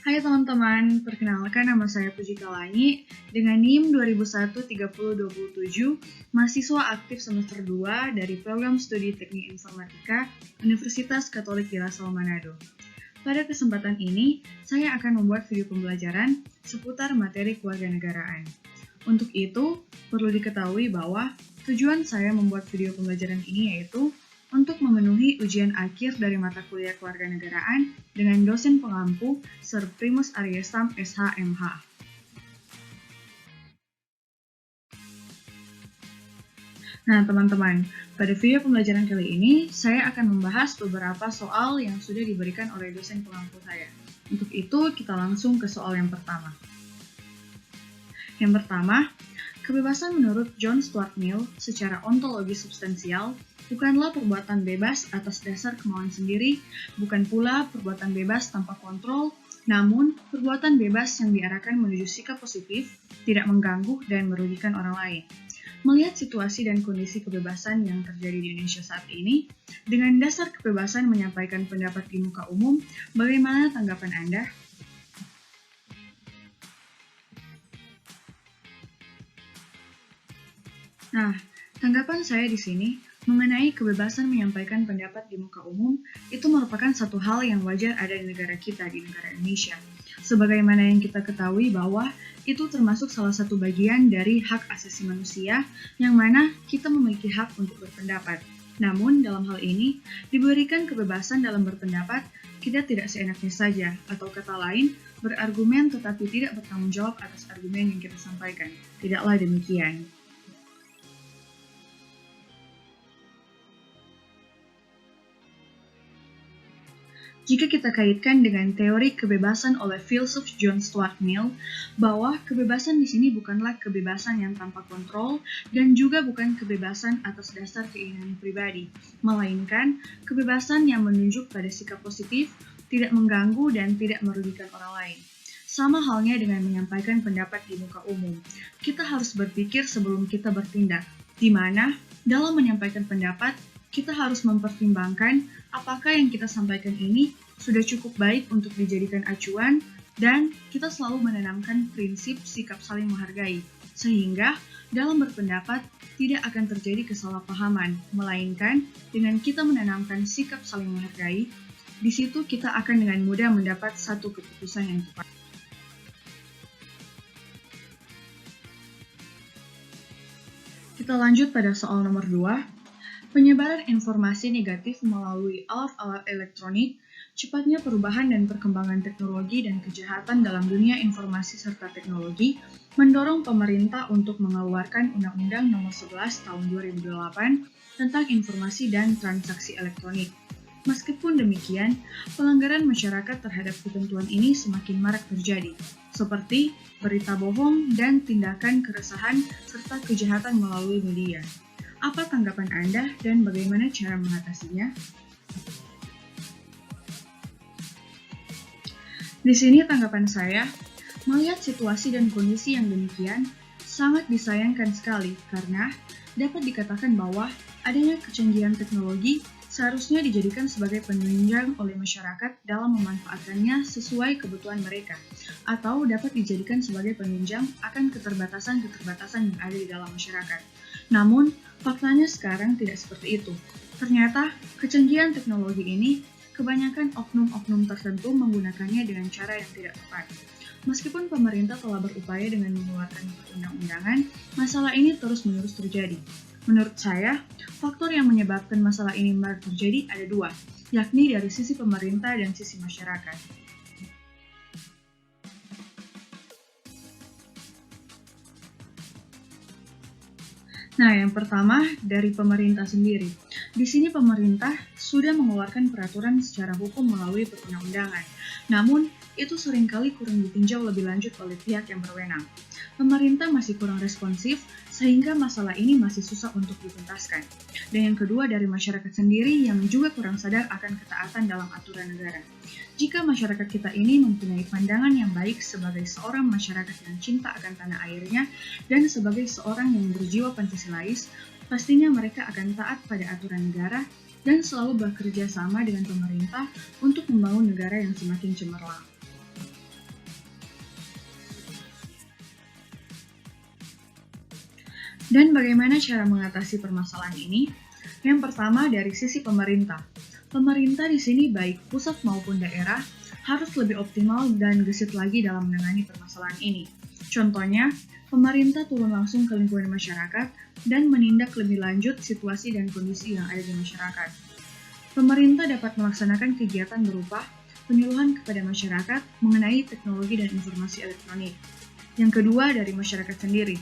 Hai teman-teman, perkenalkan nama saya Puji Kalani dengan NIM 2001-3027, mahasiswa aktif semester 2 dari program studi Teknik Informatika Universitas Katolik di Lasal Manado. Pada kesempatan ini, saya akan membuat video pembelajaran seputar materi kewarganegaraan. Untuk itu, perlu diketahui bahwa tujuan saya membuat video pembelajaran ini yaitu untuk memenuhi ujian akhir dari mata kuliah kewarganegaraan dengan dosen pengampu Sir Primus Ariestam SH.MH. Nah, teman-teman, pada video pembelajaran kali ini, saya akan membahas beberapa soal yang sudah diberikan oleh dosen pengampu saya. Untuk itu, kita langsung ke soal yang pertama. Yang pertama, kebebasan menurut John Stuart Mill secara ontologi substansial bukanlah perbuatan bebas atas dasar kemauan sendiri, bukan pula perbuatan bebas tanpa kontrol, namun perbuatan bebas yang diarahkan menuju sikap positif, tidak mengganggu dan merugikan orang lain. Melihat situasi dan kondisi kebebasan yang terjadi di Indonesia saat ini, dengan dasar kebebasan menyampaikan pendapat di muka umum, bagaimana tanggapan Anda? Nah, tanggapan saya di sini mengenai kebebasan menyampaikan pendapat di muka umum itu merupakan satu hal yang wajar ada di negara kita, di negara Indonesia. Sebagaimana yang kita ketahui bahwa itu termasuk salah satu bagian dari hak asasi manusia yang mana kita memiliki hak untuk berpendapat. Namun, dalam hal ini, diberikan kebebasan dalam berpendapat, kita tidak seenaknya saja, atau kata lain, berargumen tetapi tidak bertanggung jawab atas argumen yang kita sampaikan. Tidaklah demikian. Jika kita kaitkan dengan teori kebebasan oleh filsuf John Stuart Mill, bahwa kebebasan di sini bukanlah kebebasan yang tanpa kontrol dan juga bukan kebebasan atas dasar keinginan pribadi, melainkan kebebasan yang menunjuk pada sikap positif, tidak mengganggu dan tidak merugikan orang lain. Sama halnya dengan menyampaikan pendapat di muka umum, kita harus berpikir sebelum kita bertindak, di mana dalam menyampaikan pendapat, kita harus mempertimbangkan apakah yang kita sampaikan ini sudah cukup baik untuk dijadikan acuan dan kita selalu menanamkan prinsip sikap saling menghargai sehingga dalam berpendapat tidak akan terjadi kesalahpahaman, melainkan dengan kita menanamkan sikap saling menghargai, di situ kita akan dengan mudah mendapat satu keputusan yang tepat. Kita lanjut pada soal nomor 2. Penyebaran informasi negatif melalui alat-alat elektronik, cepatnya perubahan dan perkembangan teknologi dan kejahatan dalam dunia informasi serta teknologi mendorong pemerintah untuk mengeluarkan Undang-Undang Nomor 11 Tahun 2008 tentang informasi dan transaksi elektronik. Meskipun demikian, pelanggaran masyarakat terhadap ketentuan ini semakin marak terjadi, seperti berita bohong dan tindakan keresahan serta kejahatan melalui media. Apa tanggapan Anda dan bagaimana cara mengatasinya? Di sini tanggapan saya, melihat situasi dan kondisi yang demikian, sangat disayangkan sekali karena dapat dikatakan bahwa adanya kecanggihan teknologi seharusnya dijadikan sebagai penunjang oleh masyarakat dalam memanfaatkannya sesuai kebutuhan mereka, atau dapat dijadikan sebagai penunjang akan keterbatasan-keterbatasan yang ada di dalam masyarakat. Namun, faktanya sekarang tidak seperti itu. Ternyata, kecanggihan teknologi ini, kebanyakan oknum-oknum tertentu menggunakannya dengan cara yang tidak tepat. Meskipun pemerintah telah berupaya dengan mengeluarkan perundang-undangan, masalah ini terus-menerus terjadi. Menurut saya, faktor yang menyebabkan masalah ini marak terjadi ada dua, yakni dari sisi pemerintah dan sisi masyarakat. Nah, yang pertama dari pemerintah sendiri. Di sini pemerintah sudah mengeluarkan peraturan secara hukum melalui perundang-undangan. Namun, itu seringkali kurang ditinjau lebih lanjut oleh pihak yang berwenang. Pemerintah masih kurang responsif, sehingga masalah ini masih susah untuk dituntaskan. Dan yang kedua dari masyarakat sendiri yang juga kurang sadar akan ketaatan dalam aturan negara. Jika masyarakat kita ini mempunyai pandangan yang baik sebagai seorang masyarakat yang cinta akan tanah airnya dan sebagai seorang yang berjiwa Pancasilais, pastinya mereka akan taat pada aturan negara dan selalu bekerja sama dengan pemerintah untuk membangun negara yang semakin cemerlang. Dan bagaimana cara mengatasi permasalahan ini? Yang pertama dari sisi pemerintah. Pemerintah di sini baik pusat maupun daerah harus lebih optimal dan gesit lagi dalam menangani permasalahan ini. Contohnya, pemerintah turun langsung ke lingkungan masyarakat dan menindak lebih lanjut situasi dan kondisi yang ada di masyarakat. Pemerintah dapat melaksanakan kegiatan berupa penyuluhan kepada masyarakat mengenai teknologi dan informasi elektronik. Yang kedua dari masyarakat sendiri.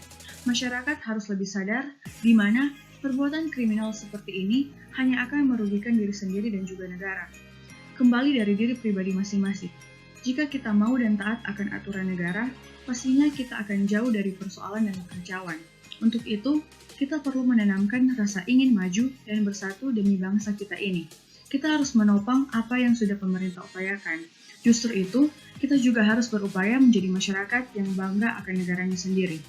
Masyarakat harus lebih sadar di mana perbuatan kriminal seperti ini hanya akan merugikan diri sendiri dan juga negara. Kembali dari diri pribadi masing-masing. Jika kita mau dan taat akan aturan negara, pastinya kita akan jauh dari persoalan dan kekacauan. Untuk itu, kita perlu menanamkan rasa ingin maju dan bersatu demi bangsa kita ini. Kita harus menopang apa yang sudah pemerintah upayakan. Justru itu, kita juga harus berupaya menjadi masyarakat yang bangga akan negaranya sendiri.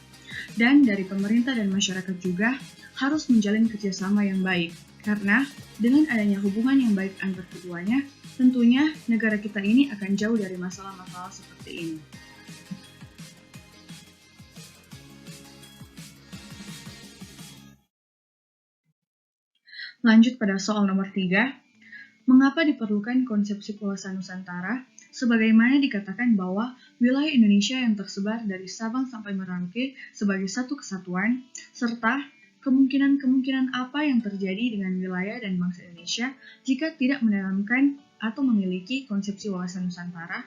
Dan dari pemerintah dan masyarakat juga harus menjalin kerjasama yang baik. Karena dengan adanya hubungan yang baik antar keduanya, tentunya negara kita ini akan jauh dari masalah-masalah seperti ini. Lanjut pada soal nomor 3. Mengapa diperlukan konsepsi kawasan Nusantara? Sebagaimana dikatakan bahwa wilayah Indonesia yang tersebar dari Sabang sampai Merauke sebagai satu kesatuan, serta kemungkinan-kemungkinan apa yang terjadi dengan wilayah dan bangsa Indonesia jika tidak menanamkan atau memiliki konsepsi wawasan Nusantara.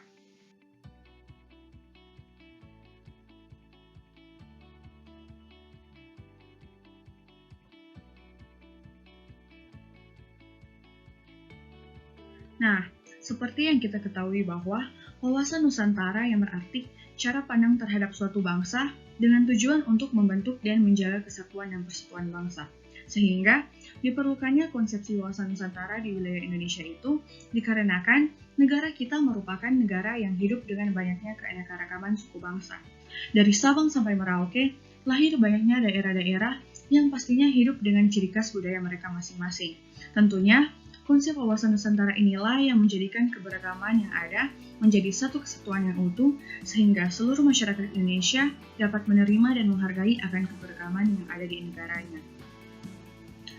Nah, seperti yang kita ketahui bahwa wawasan Nusantara yang berarti cara pandang terhadap suatu bangsa dengan tujuan untuk membentuk dan menjaga kesatuan dan persatuan bangsa. Sehingga diperlukannya konsepsi wawasan Nusantara di wilayah Indonesia itu dikarenakan negara kita merupakan negara yang hidup dengan banyaknya keanekaragaman suku bangsa. Dari Sabang sampai Merauke, lahir banyaknya daerah-daerah yang pastinya hidup dengan ciri khas budaya mereka masing-masing. Tentunya, konsep wawasan Nusantara inilah yang menjadikan keberagaman yang ada menjadi satu kesatuan yang utuh, sehingga seluruh masyarakat Indonesia dapat menerima dan menghargai akan keberagaman yang ada di negaranya.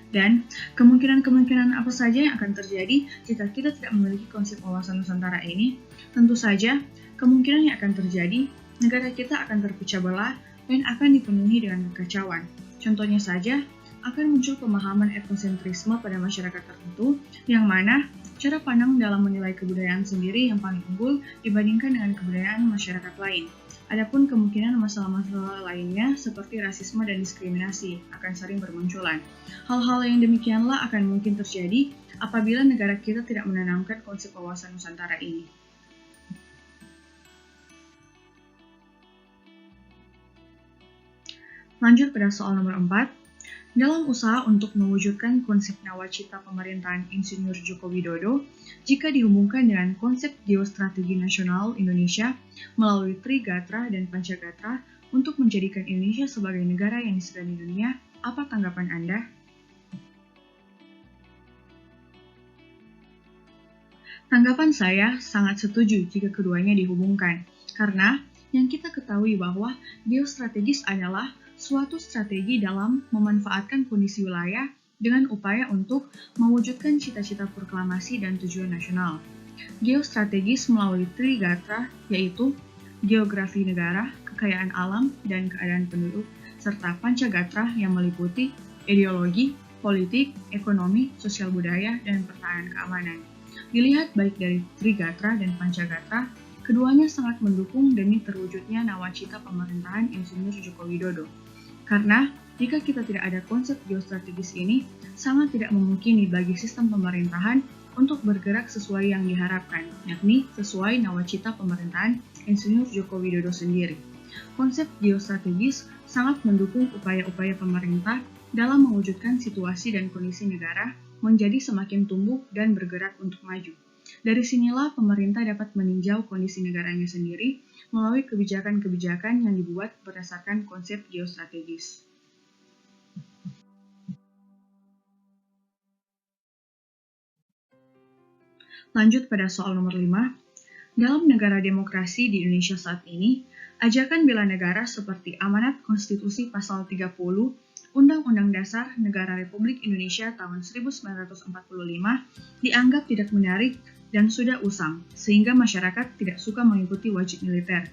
Dan kemungkinan-kemungkinan apa saja yang akan terjadi jika kita tidak memiliki konsep wawasan Nusantara ini? Tentu saja, kemungkinan yang akan terjadi, negara kita akan terpecah belah dan akan dipenuhi dengan kekacauan. Contohnya saja, akan muncul pemahaman etnosentrisme pada masyarakat tertentu, yang mana cara pandang dalam menilai kebudayaan sendiri yang paling unggul dibandingkan dengan kebudayaan masyarakat lain. Adapun kemungkinan masalah-masalah lainnya seperti rasisme dan diskriminasi akan sering bermunculan. Hal-hal yang demikianlah akan mungkin terjadi apabila negara kita tidak menanamkan konsep wawasan Nusantara ini. Lanjut pada soal nomor 4. Dalam usaha untuk mewujudkan konsep nawacita pemerintahan Insinyur Joko Widodo, jika dihubungkan dengan konsep geostrategi nasional Indonesia melalui Trigatra dan Pancagatra untuk menjadikan Indonesia sebagai negara yang disegani dunia, apa tanggapan Anda? Tanggapan saya sangat setuju jika keduanya dihubungkan, karena yang kita ketahui bahwa geostrategis adalah suatu strategi dalam memanfaatkan kondisi wilayah dengan upaya untuk mewujudkan cita-cita proklamasi dan tujuan nasional. Geostrategis melalui Trigatra, yaitu geografi negara, kekayaan alam, dan keadaan penduduk, serta Pancagatra yang meliputi ideologi, politik, ekonomi, sosial budaya, dan pertahanan keamanan. Dilihat baik dari Trigatra dan Pancagatra, keduanya sangat mendukung demi terwujudnya nawacita pemerintahan Insinyur Joko Widodo. Karena jika kita tidak ada konsep geostrategis ini, sangat tidak memungkini bagi sistem pemerintahan untuk bergerak sesuai yang diharapkan, yakni sesuai nawacita pemerintahan Insinyur Joko Widodo sendiri. Konsep geostrategis sangat mendukung upaya-upaya pemerintah dalam mewujudkan situasi dan kondisi negara menjadi semakin tumbuh dan bergerak untuk maju. Dari sinilah pemerintah dapat meninjau kondisi negaranya sendiri melalui kebijakan-kebijakan yang dibuat berdasarkan konsep geostrategis. Lanjut pada soal nomor 5. Dalam negara demokrasi di Indonesia saat ini, ajakan bela negara seperti Amanat Konstitusi Pasal 30 Undang-Undang Dasar Negara Republik Indonesia tahun 1945 dianggap tidak menarik dan sudah usang, sehingga masyarakat tidak suka mengikuti wajib militer.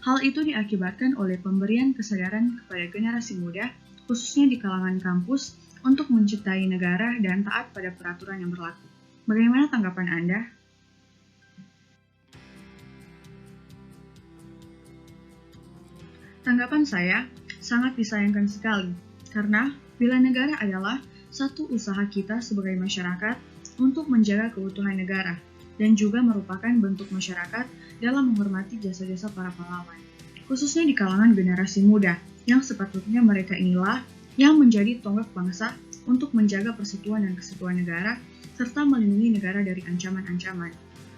Hal itu diakibatkan oleh pemberian kesadaran kepada generasi muda, khususnya di kalangan kampus, untuk mencintai negara dan taat pada peraturan yang berlaku. Bagaimana tanggapan Anda? Tanggapan saya sangat disayangkan sekali, karena bela negara adalah satu usaha kita sebagai masyarakat untuk menjaga keutuhan negara, dan juga merupakan bentuk masyarakat dalam menghormati jasa-jasa para pahlawan, khususnya di kalangan generasi muda, yang sepatutnya mereka inilah yang menjadi tonggak bangsa untuk menjaga persatuan dan kesatuan negara, serta melindungi negara dari ancaman-ancaman.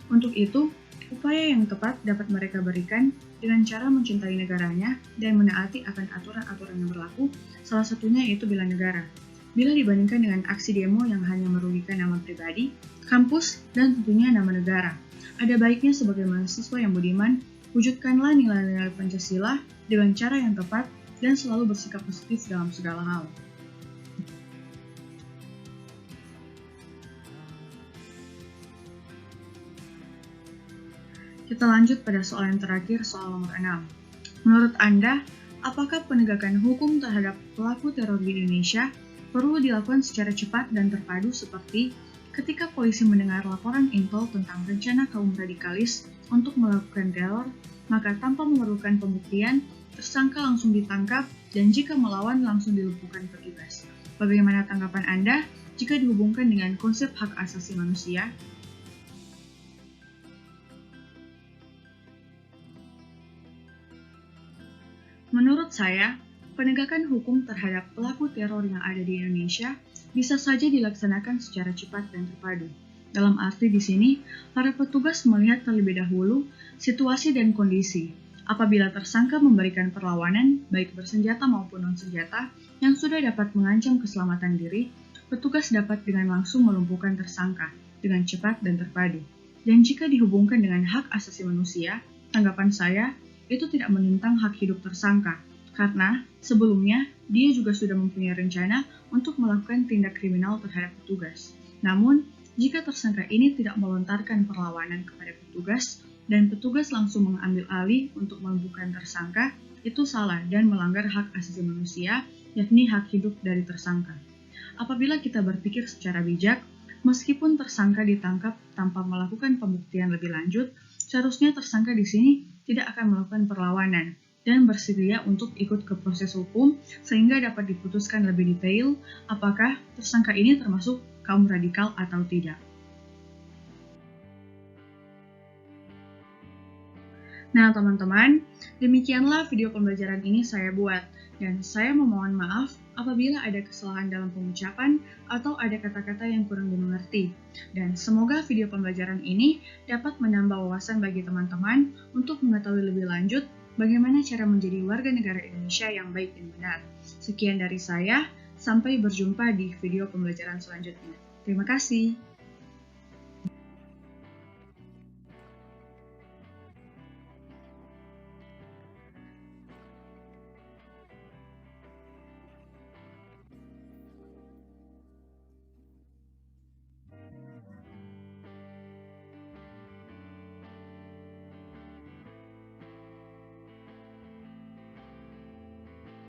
Untuk itu, upaya yang tepat dapat mereka berikan dengan cara mencintai negaranya dan menaati akan aturan-aturan yang berlaku, salah satunya yaitu bela negara. Bila dibandingkan dengan aksi demo yang hanya merugikan nama pribadi, kampus, dan tentunya nama negara, ada baiknya sebagai mahasiswa yang budiman, wujudkanlah nilai-nilai Pancasila dengan cara yang tepat dan selalu bersikap positif dalam segala hal. Kita lanjut pada soal yang terakhir, soal nomor 6. Menurut Anda, apakah penegakan hukum terhadap pelaku teror di Indonesia perlu dilakukan secara cepat dan terpadu seperti ketika polisi mendengar laporan intel tentang rencana kaum radikalis untuk melakukan teror, maka tanpa memerlukan pembuktian, tersangka langsung ditangkap dan jika melawan langsung dilumpuhkan petugas. Bagaimana tanggapan Anda jika dihubungkan dengan konsep hak asasi manusia? Menurut saya, penegakan hukum terhadap pelaku teror yang ada di Indonesia bisa saja dilaksanakan secara cepat dan terpadu. Dalam arti di sini, para petugas melihat terlebih dahulu situasi dan kondisi. Apabila tersangka memberikan perlawanan, baik bersenjata maupun non-senjata, yang sudah dapat mengancam keselamatan diri, petugas dapat dengan langsung melumpuhkan tersangka dengan cepat dan terpadu. Dan jika dihubungkan dengan hak asasi manusia, tanggapan saya, itu tidak menentang hak hidup tersangka, karena sebelumnya dia juga sudah mempunyai rencana untuk melakukan tindak kriminal terhadap petugas. Namun, jika tersangka ini tidak melontarkan perlawanan kepada petugas, dan petugas langsung mengambil alih untuk melumpuhkan tersangka, itu salah dan melanggar hak asasi manusia, yakni hak hidup dari tersangka. Apabila kita berpikir secara bijak, meskipun tersangka ditangkap tanpa melakukan pembuktian lebih lanjut, seharusnya tersangka di sini tidak akan melakukan perlawanan dan bersedia untuk ikut ke proses hukum sehingga dapat diputuskan lebih detail apakah tersangka ini termasuk kaum radikal atau tidak. Nah teman-teman, demikianlah video pembelajaran ini saya buat, dan saya memohon maaf apabila ada kesalahan dalam pengucapan atau ada kata-kata yang kurang dimengerti. Dan semoga video pembelajaran ini dapat menambah wawasan bagi teman-teman untuk mengetahui lebih lanjut bagaimana cara menjadi warga negara Indonesia yang baik dan benar. Sekian dari saya, sampai berjumpa di video pembelajaran selanjutnya. Terima kasih.